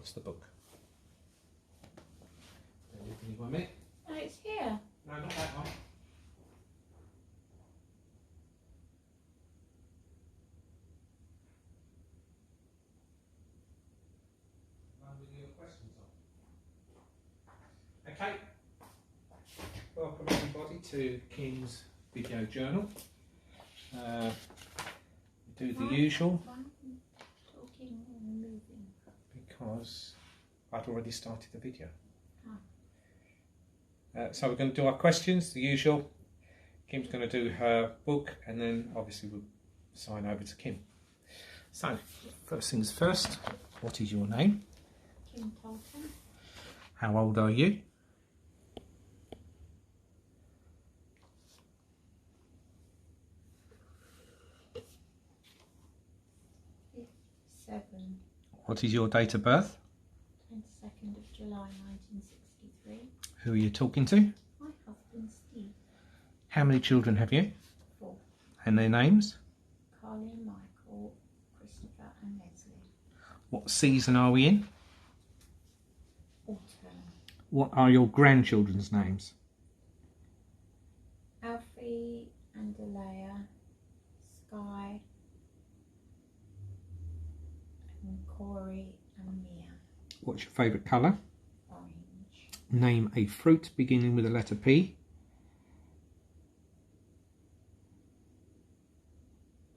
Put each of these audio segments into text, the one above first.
What's the book? Bear with me 1 minute. Oh, it's here. No, not that one. One with your questions on. Okay. Welcome everybody to Kim's video journal. Do the usual Talking and moving. because I'd already started the video. Ah. So we're going to do our questions, the usual. Kim's going to do her book and then obviously we'll sign over to Kim. So, first things first, what is your name? Kim Tolton. How old are you? 7. What is your date of birth? 22nd of July 1963. Who are you talking to? My husband Steve. How many children have you? 4. And their names? Carly, Michael, Christopher and Leslie. What season are we in? Autumn. What are your grandchildren's names? Alfie and Alea, Sky and Corey and Mia. What's your favourite colour? Orange. Name a fruit beginning with the letter P.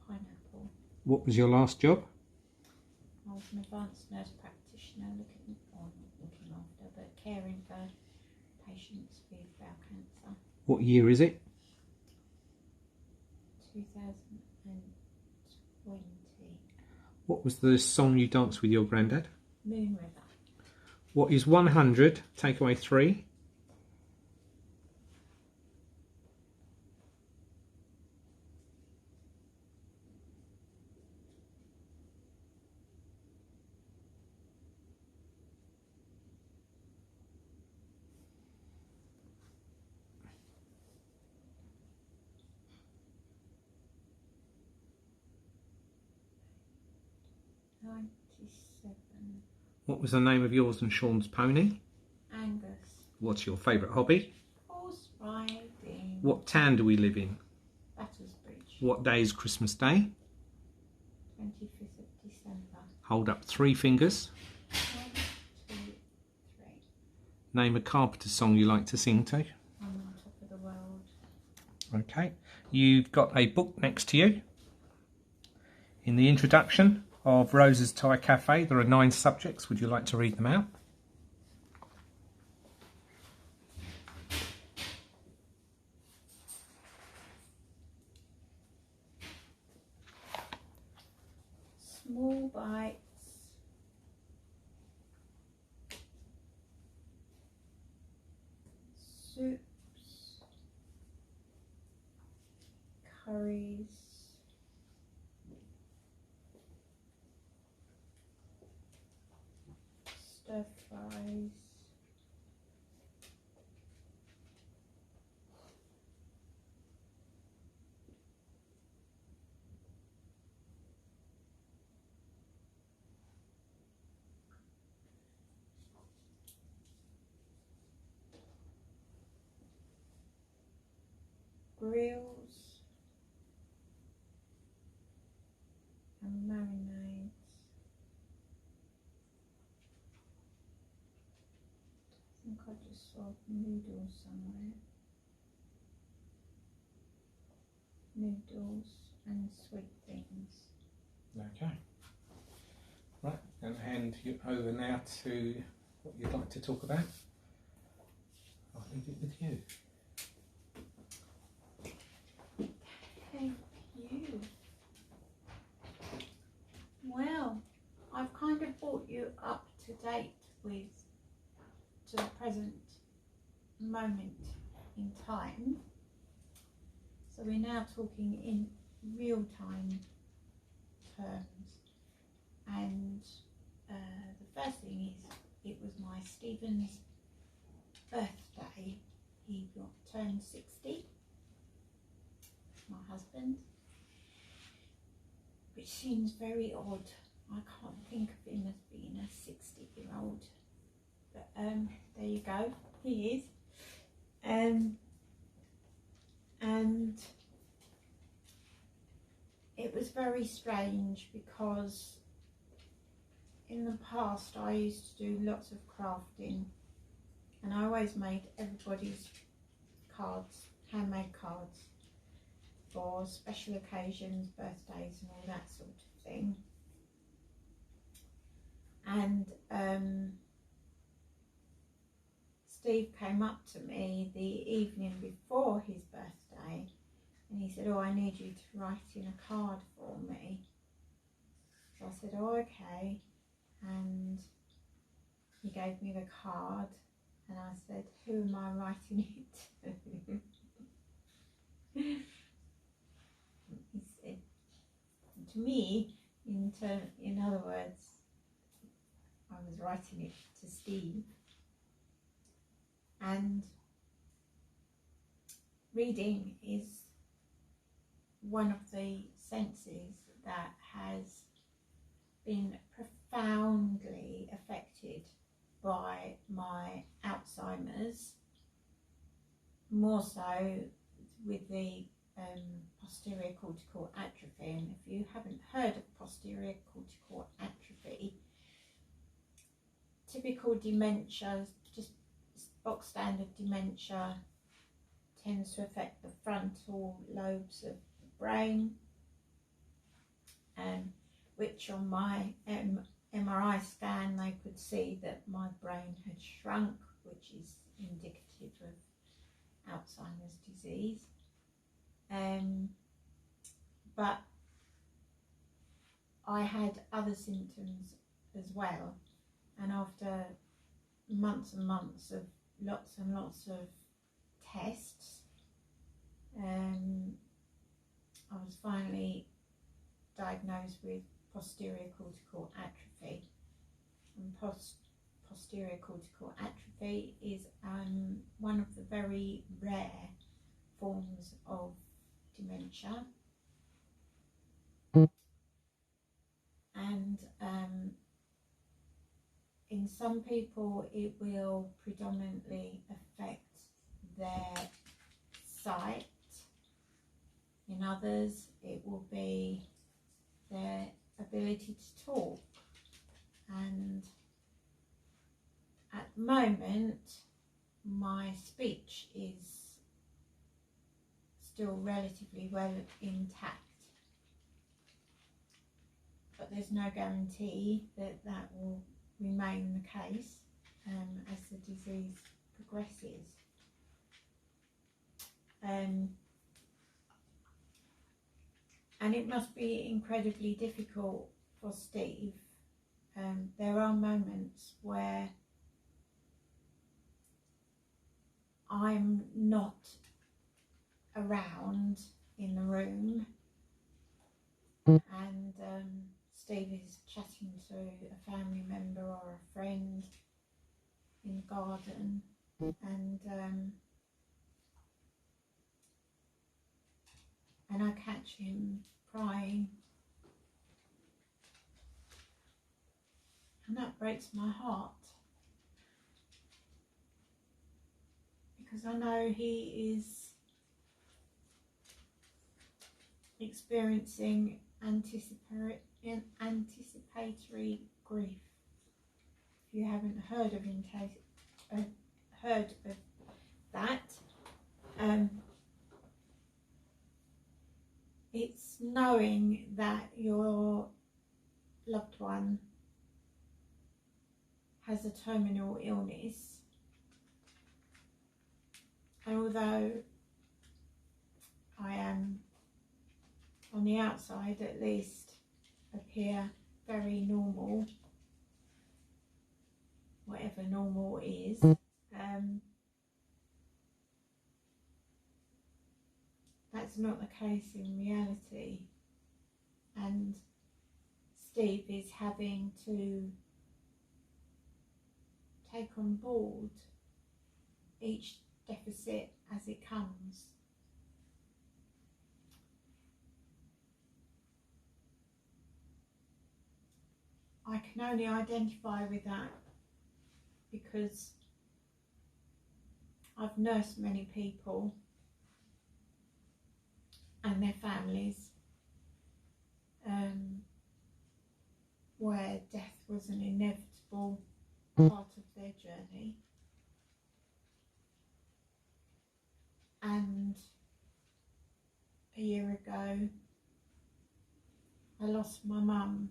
Pineapple. What was your last job? I was an advanced nurse practitioner looking after, but caring for patients with bowel cancer. What year is it? 2020. What was the song you danced with your granddad? Moon River. What is 100? Take away 3. 97. What was the name of yours and Sean's pony? Angus. What's your favourite hobby? Horse riding. What town do we live in? Battersbridge. What day is Christmas Day? 25th of December. Hold up 3 fingers. 1, 2, 3. Name a Carpenter song you like to sing to. I'm on top of the world. Okay. You've got a book next to you. In the introduction of Rose's Thai Cafe, there are 9 subjects. Would you like to read them out? Small bites. Soups. Curries. Stir fries. Grills and marinades. I think I just saw noodles somewhere. Noodles and sweet things. Okay. Right, and hand you over now to what you'd like to talk about. I'll leave it with you. Thank you. Well, I've kind of brought you up to date with to the present moment in time. So we're now talking in real time terms. And the first thing is, it was my Stephen's birthday. He turned 60. My husband, which seems very odd I can't think of him as being a 60-year-old, but there you go, he is. And it was very strange because in the past I used to do lots of crafting, and I always made everybody's cards, handmade cards, for special occasions, birthdays and all that sort of thing. And Steve came up to me the evening before his birthday and he said, "Oh, I need you to write in a card for me." So I said, "Oh, okay." And he gave me the card and I said, "Who am I writing it to?" He said, "To me," in other words, I was writing it to Steve. And reading is one of the senses that has been profoundly affected by my alzheimer's, more so with the posterior cortical atrophy. And if you haven't heard of posterior cortical atrophy, typical dementia, just box standard dementia, tends to affect the frontal lobes of the brain, which on my MRI scan they could see that my brain had shrunk, which is indicative of Alzheimer's disease. But I had other symptoms as well, and after months and months of lots and lots of tests, I was finally diagnosed with posterior cortical atrophy. And posterior cortical atrophy is one of the very rare forms of dementia, and in some people it will predominantly affect their sight. In others it will be their ability to talk. And at the moment my speech is still relatively well intact, but there's no guarantee that that will remain the case as the disease progresses. And it must be incredibly difficult for Steve. There are moments where I'm not around in the room and Steve is chatting to a family member or a friend in the garden, and I catch him crying, and that breaks my heart, because I know he is experiencing anticipatory grief. If you haven't heard of that, it's knowing that your loved one has a terminal illness, and although I am, on the outside at least, appear very normal, whatever normal is, that's not the case in reality. And Steve is having to take on board each deficit as it comes. I can only identify with that because I've nursed many people and their families where death was an inevitable part of their journey. And a year ago I lost my mum,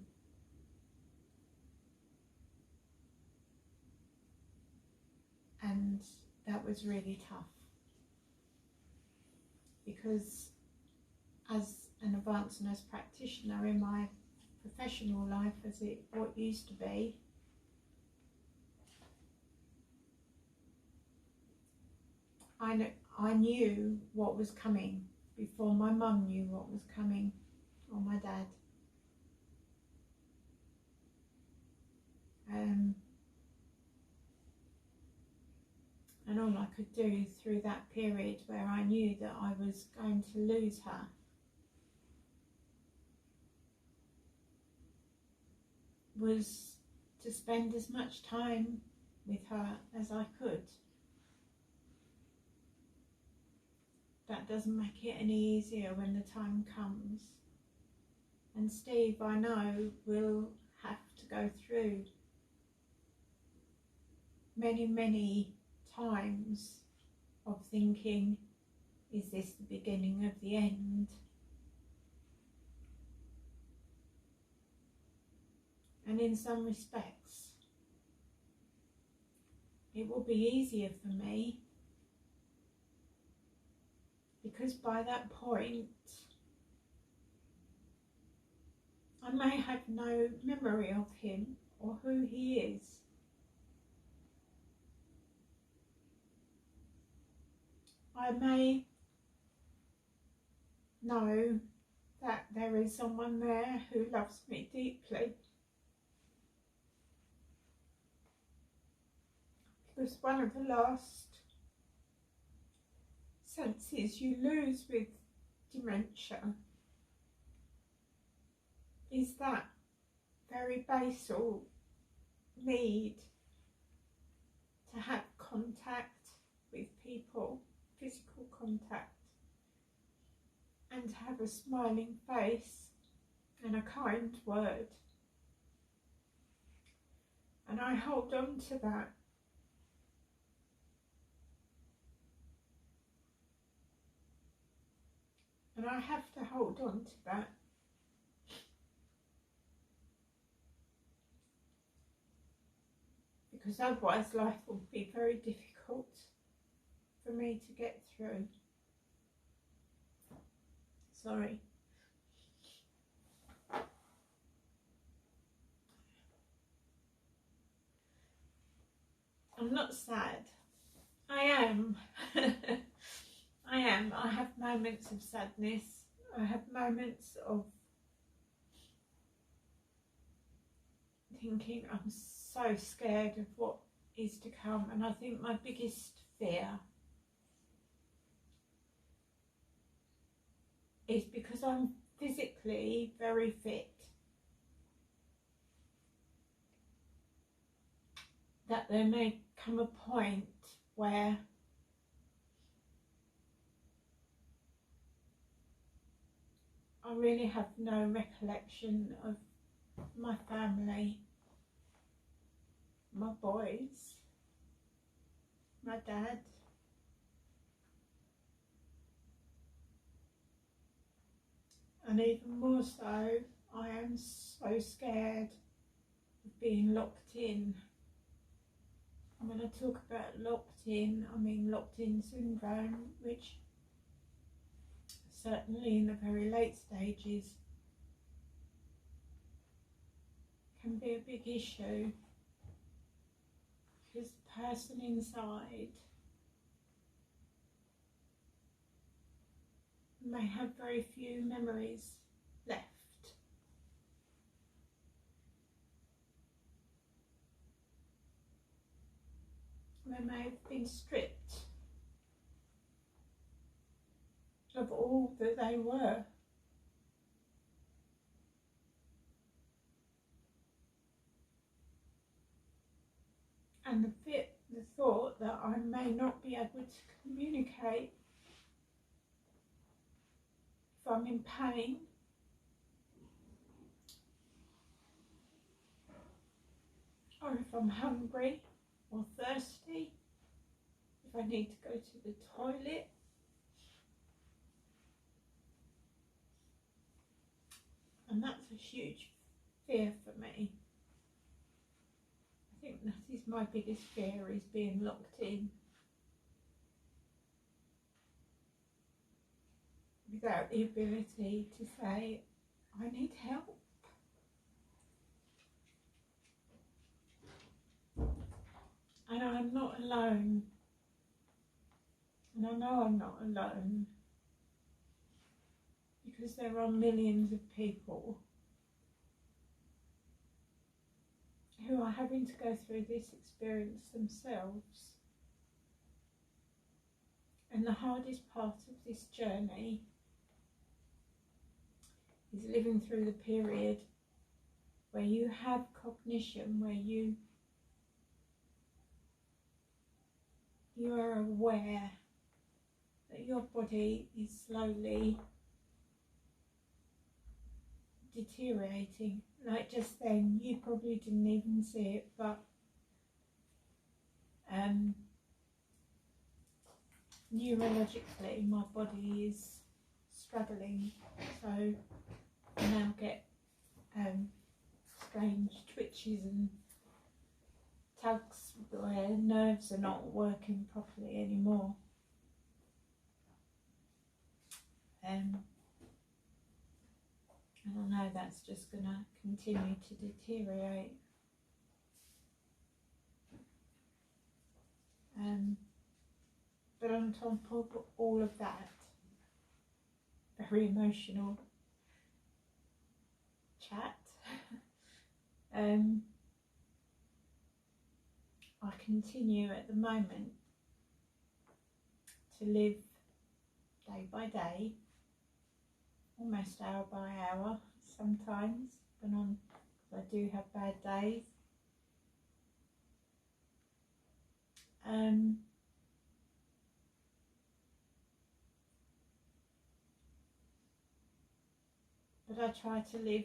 and that was really tough because as an advanced nurse practitioner in my professional life, as it what used to be, I knew what was coming before my mum knew what was coming, or my dad. And all I could do through that period where I knew that I was going to lose her was to spend as much time with her as I could. That doesn't make it any easier when the time comes. And Steve, I know, will have to go through many times of thinking, is this the beginning of the end? And in some respects, it will be easier for me because by that point, I may have no memory of him or who he is. I may know that there is someone there who loves me deeply. Because one of the last senses you lose with dementia is that very basal need to have contact with people, physical contact, and to have a smiling face and a kind word. And I hold on to that. And I have to hold on to that. Because otherwise life will be very difficult for me to get through. Sorry. I'm not sad. I am. I am. I have moments of sadness. I have moments of thinking I'm so scared of what is to come. And I think my biggest fear is because I'm physically very fit, that there may come a point where I really have no recollection of my family, my boys, my dad. And even more so, I am so scared of being locked in. And when I talk about locked in, I mean locked in syndrome, which certainly in the very late stages can be a big issue, because the person inside may have very few memories left. They may have been stripped of all that they were. and the thought that I may not be able to communicate if I'm in pain, or if I'm hungry or thirsty, if I need to go to the toilet. And that's a huge fear for me. I think that is my biggest fear, is being locked in without the ability to say, I need help. And I'm not alone. And I know I'm not alone, because there are millions of people who are having to go through this experience themselves. And the hardest part of this journey is living through the period where you have cognition, where you are aware that your body is slowly deteriorating. Like just then, you probably didn't even see it, but neurologically my body is struggling. So I now get strange twitches and tugs where nerves are not working properly anymore. And I know that's just going to continue to deteriorate. But on top of all of that, very emotional chat, I continue at the moment to live day by day, almost hour by hour sometimes, when I do have bad days. But I try to live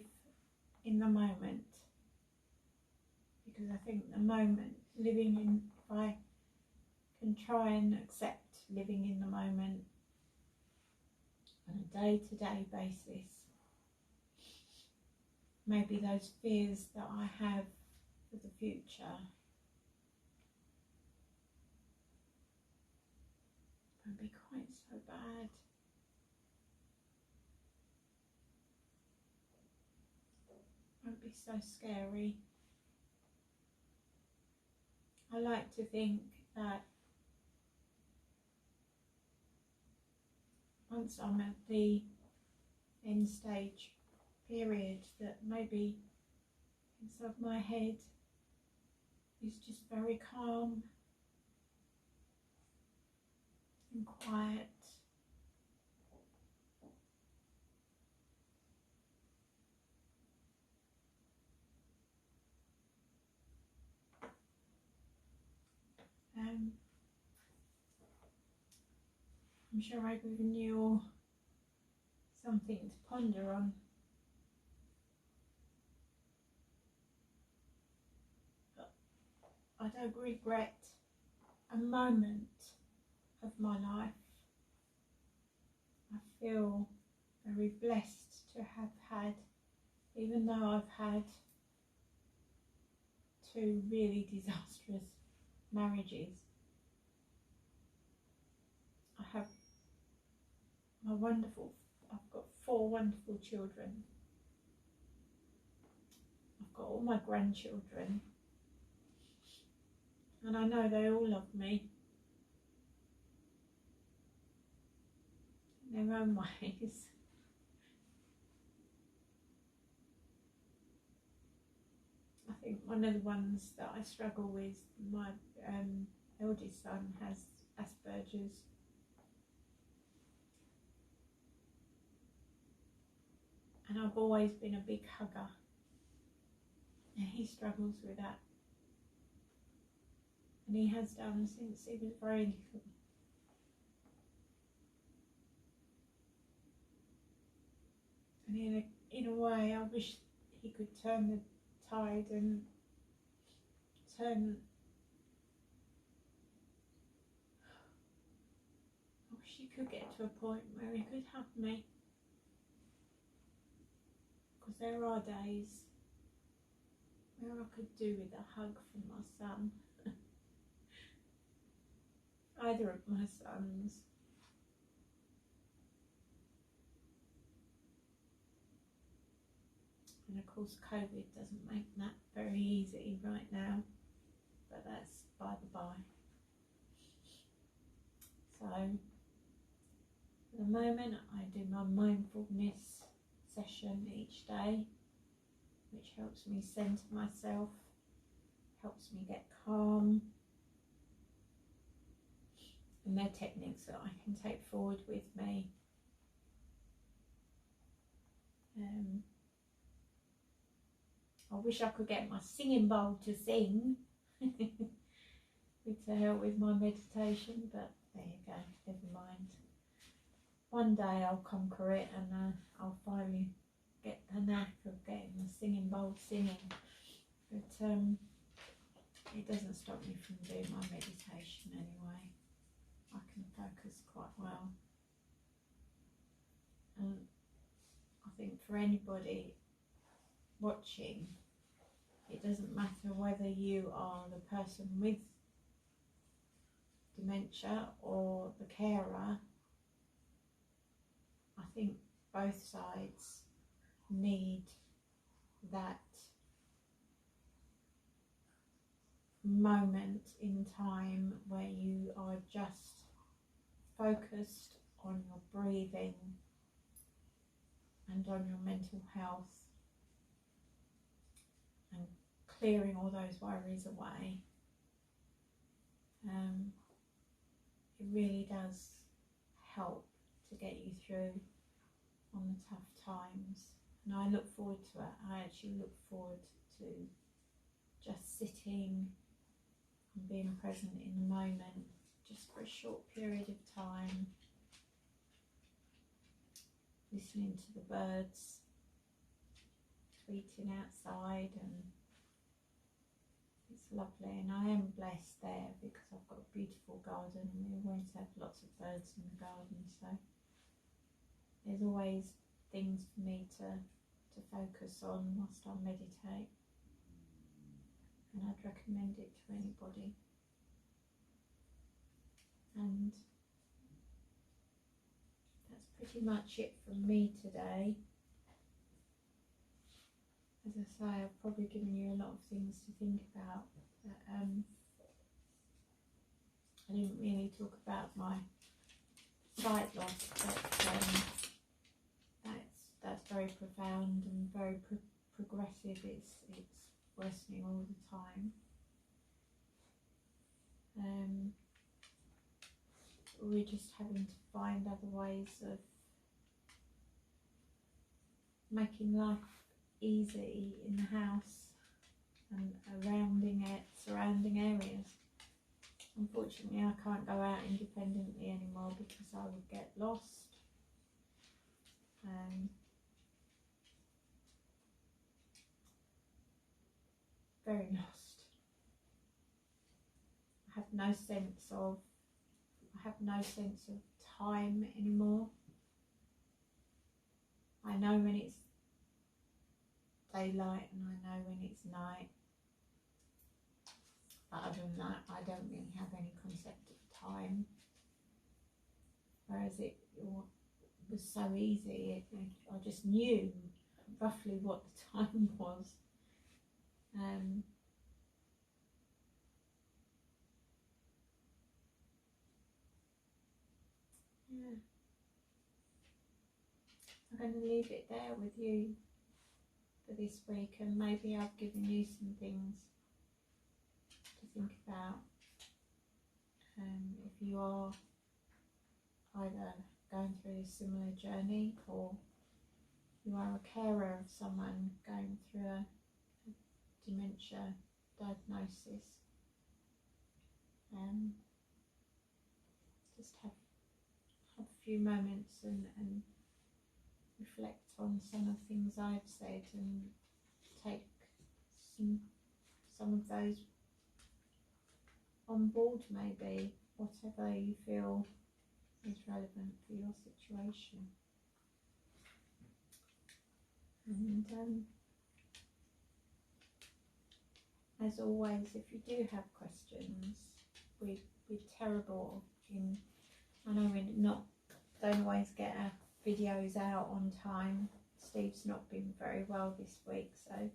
in the moment, because I think the moment, if I can try and accept living in the moment on a day-to-day basis, maybe those fears that I have for the future won't be quite so bad. Won't be so scary. I like to think that once I'm at the end stage period, that maybe inside my head is just very calm and quiet. I'm sure I've given you all something to ponder on. But I don't regret a moment of my life. I feel very blessed to have had, even though I've had 2 really disastrous marriages, I've got 4 wonderful children. I've got all my grandchildren, and I know they all love me in their own ways. I think one of the ones that I struggle with, my eldest son has Asperger's. And I've always been a big hugger, and he struggles with that. and he has done since he was very little. And in a way, I wish he could turn the tide and turn. I wish he could get to a point where he could hug me, because there are days where I could do with a hug from my son. Either of my sons. And of course COVID doesn't make that very easy right now, but that's by the by. So at the moment I do my mindfulness session each day, which helps me centre myself, helps me get calm, and they're techniques that I can take forward with me. I wish I could get my singing bowl to sing to help with my meditation, but there you go, never mind. One day I'll conquer it, and I'll finally get the knack of getting the singing bowl singing. But it doesn't stop me from doing my meditation anyway. I can focus quite well. And I think for anybody watching, it doesn't matter whether you are the person with dementia or the carer. I think both sides need that moment in time where you are just focused on your breathing and on your mental health and clearing all those worries away. It really does help to get you through on the tough times, and I look forward to it. I actually look forward to just sitting and being present in the moment, just for a short period of time, listening to the birds tweeting outside, and it's lovely. And I am blessed there because I've got a beautiful garden, and we always have lots of birds in the garden, so there's always things for me to focus on whilst I meditate, and I'd recommend it to anybody. And that's pretty much it from me today. As I say, I've probably given you a lot of things to think about, but I didn't really talk about my sight loss, but that's very profound and very progressive. It's worsening all the time. We're just having to find other ways of making life easy in the house and surrounding areas. Unfortunately, I can't go out independently anymore because I would get lost. Very lost. I have no sense of time anymore. I know when it's daylight and I know when it's night. But other than that, I don't really have any concept of time. Whereas it was so easy, I just knew roughly what the time was. Yeah. I'm going to leave it there with you for this week, and maybe I've given you some things to think about. If you are either going through a similar journey, or you are a carer of someone going through a dementia diagnosis, just have a few moments and reflect on some of the things I've said and take some of those on board, maybe, whatever you feel is relevant for your situation. And as always, if you do have questions, we're terrible in, I know we don't always get our videos out on time. Steve's not been very well this week, so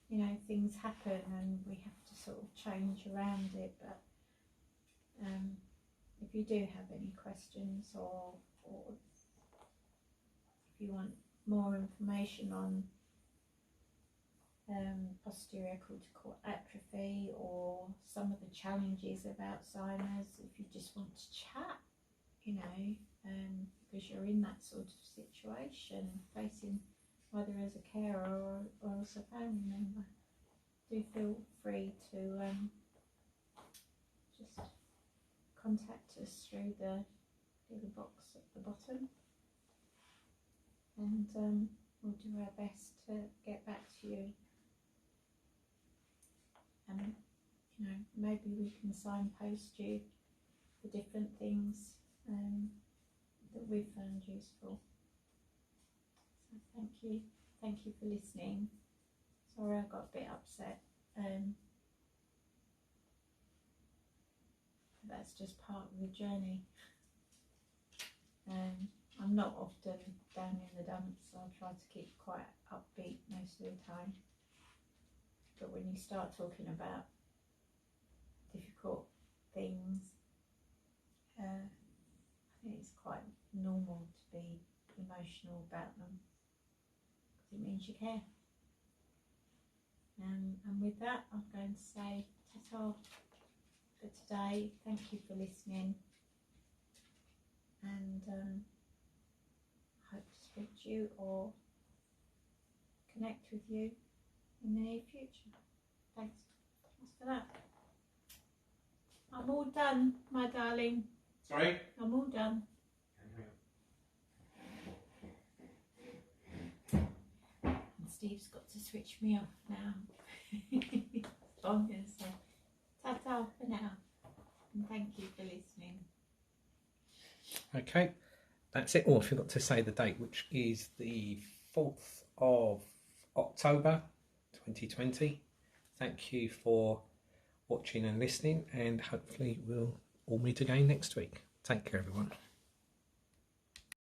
you know, things happen and we have to sort of change around it. But if you do have any questions, or if you want more information on posterior cortical atrophy or some of the challenges of Alzheimer's, if you just want to chat, you know, because you're in that sort of situation, facing whether as a carer or as a family member, do feel free to just contact us through the little box at the bottom, and we'll do our best to get back to you. And you know, maybe we can signpost you the different things that we've found useful. So thank you for listening. Sorry I got a bit upset. That's just part of the journey. I'm not often down in the dumps, so I try to keep quite upbeat most of the time. But when you start talking about difficult things, I think it's quite normal to be emotional about them, because it means you care. And with that, I'm going to say ta-ta for today. Thank you for listening, and I hope to speak to you or connect with you in the near future. Thanks for that. I'm all done, my darling. Sorry? I'm all done. And Steve's got to switch me off now. So I'm going to say ta-ta for now. And thank you for listening. Okay, that's it. Oh, I forgot to say the date, which is the 4th of October 2020. Thank you for watching and listening, and hopefully we'll all meet again next week. Take care, everyone.